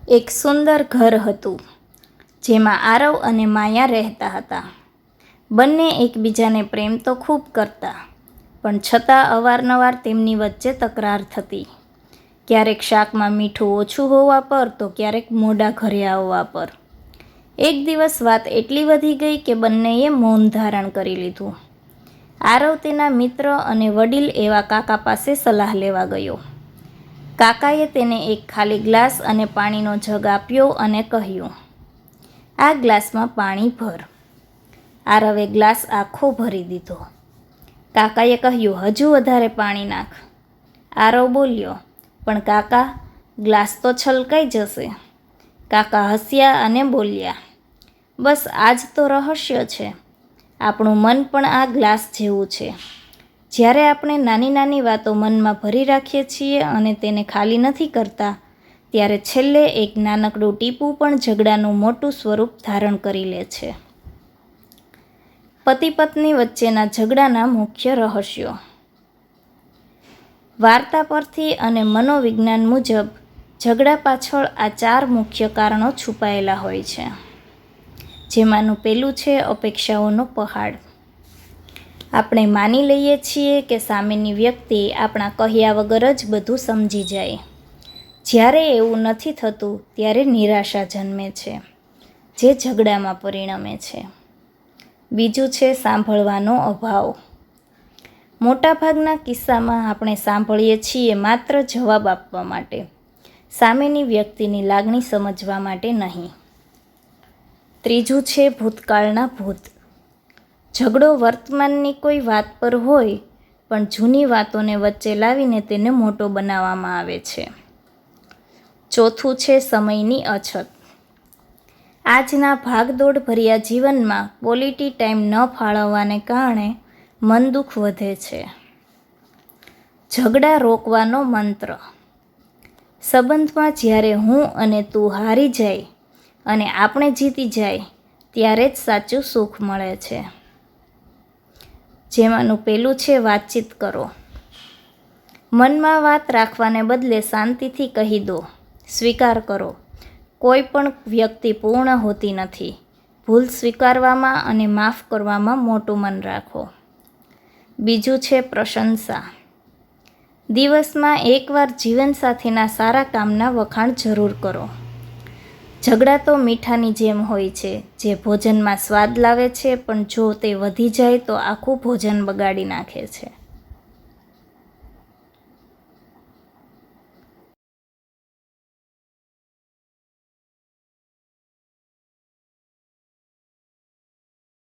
એક સુંદર ઘર હતું, જેમાં આરવ અને માયા રહેતા હતા. બંને એકબીજાને પ્રેમ તો ખૂબ કરતા, પણ છતાં અવારનવાર તેમની વચ્ચે તકરાર થતી. ક્યારેક શાકમાં મીઠું ઓછું હોવા પર તો ક્યારેક મોડા ઘરે આવવા પર. એક દિવસ વાત એટલી વધી ગઈ કે બંનેએ મૌન ધારણ કરી લીધું. આરવ તેના મિત્ર અને વડીલ એવા કાકા પાસે સલાહ લેવા ગયો. કાકાએ તેને એક ખાલી ગ્લાસ અને પાણીનો જગ આપ્યો અને કહ્યું, "આ ગ્લાસમાં પાણી ભર." આરવે ગ્લાસ આખો ભરી દીધો. કાકાએ કહ્યું, "હજુ વધારે પાણી નાખ." આરવ બોલ્યો, "પણ કાકા, ગ્લાસ તો છલકાઈ જશે." કાકા હસ્યા અને બોલ્યા, "બસ આ જ તો રહસ્ય છે. આપણું મન પણ આ ગ્લાસ જેવું છે. જ્યારે આપણે નાની નાની વાતો મનમાં ભરી રાખીએ છીએ અને તેને ખાલી નથી કરતા, ત્યારે છેલ્લે એક નાનકડું ટીપું પણ ઝઘડાનું મોટું સ્વરૂપ ધારણ કરી લે છે." પતિ પત્ની વચ્ચેના ઝઘડાના મુખ્ય રહસ્યો. વાર્તા પરથી અને મનોવિજ્ઞાન મુજબ ઝઘડા પાછળ આ 4 મુખ્ય કારણો છુપાયેલા હોય છે, જેમાંનું પહેલું છે અપેક્ષાઓનો પહાડ. આપણે માની લઈએ છીએ કે સામેની વ્યક્તિ આપણા કહ્યા વગર જ બધું સમજી જાય. જ્યારે એવું નથી થતું ત્યારે નિરાશા જન્મે છે, જે ઝઘડામાં પરિણમે છે. બીજું છે સાંભળવાનો અભાવ. મોટાભાગના કિસ્સામાં આપણે સાંભળીએ છીએ માત્ર જવાબ આપવા માટે, સામેની વ્યક્તિની લાગણી સમજવા માટે નહીં. ત્રીજું છે ભૂતકાળના ભૂત. ઝઘડો વર્તમાનની કોઈ વાત પર હોય, પણ જૂની વાતોને વચ્ચે લાવીને તેને મોટો બનાવવામાં આવે છે. ચોથું છે સમયની અછત. આજના ભાગદોડ ભર્યા જીવનમાં ક્વોલિટી ટાઈમ ન ફાળવવાને કારણે મન દુઃખ વધે છે. ઝઘડા રોકવાનો મંત્ર. સંબંધમાં જ્યારે હું અને તું હારી જાય અને આપણે જીતી જાય, ત્યારે જ સાચું સુખ મળે છે. જેમાંનું પહેલું છે વાતચીત કરો. મનમાં વાત રાખવાને બદલે શાંતિથી કહી દો. સ્વીકાર કરો. કોઈ પણ વ્યક્તિ પૂર્ણ હોતી નથી. ભૂલ સ્વીકારવામાં અને માફ કરવામાં મોટું મન રાખો. બીજું છે પ્રશંસા. દિવસમાં એકવાર જીવનસાથીના સારા કામના વખાણ જરૂર કરો. ઝઘડા તો મીઠાની જેમ હોય છે, જે ભોજનમાં સ્વાદ લાવે છે, પણ જો તે વધી જાય તો આખું ભોજન બગાડી નાખે છે.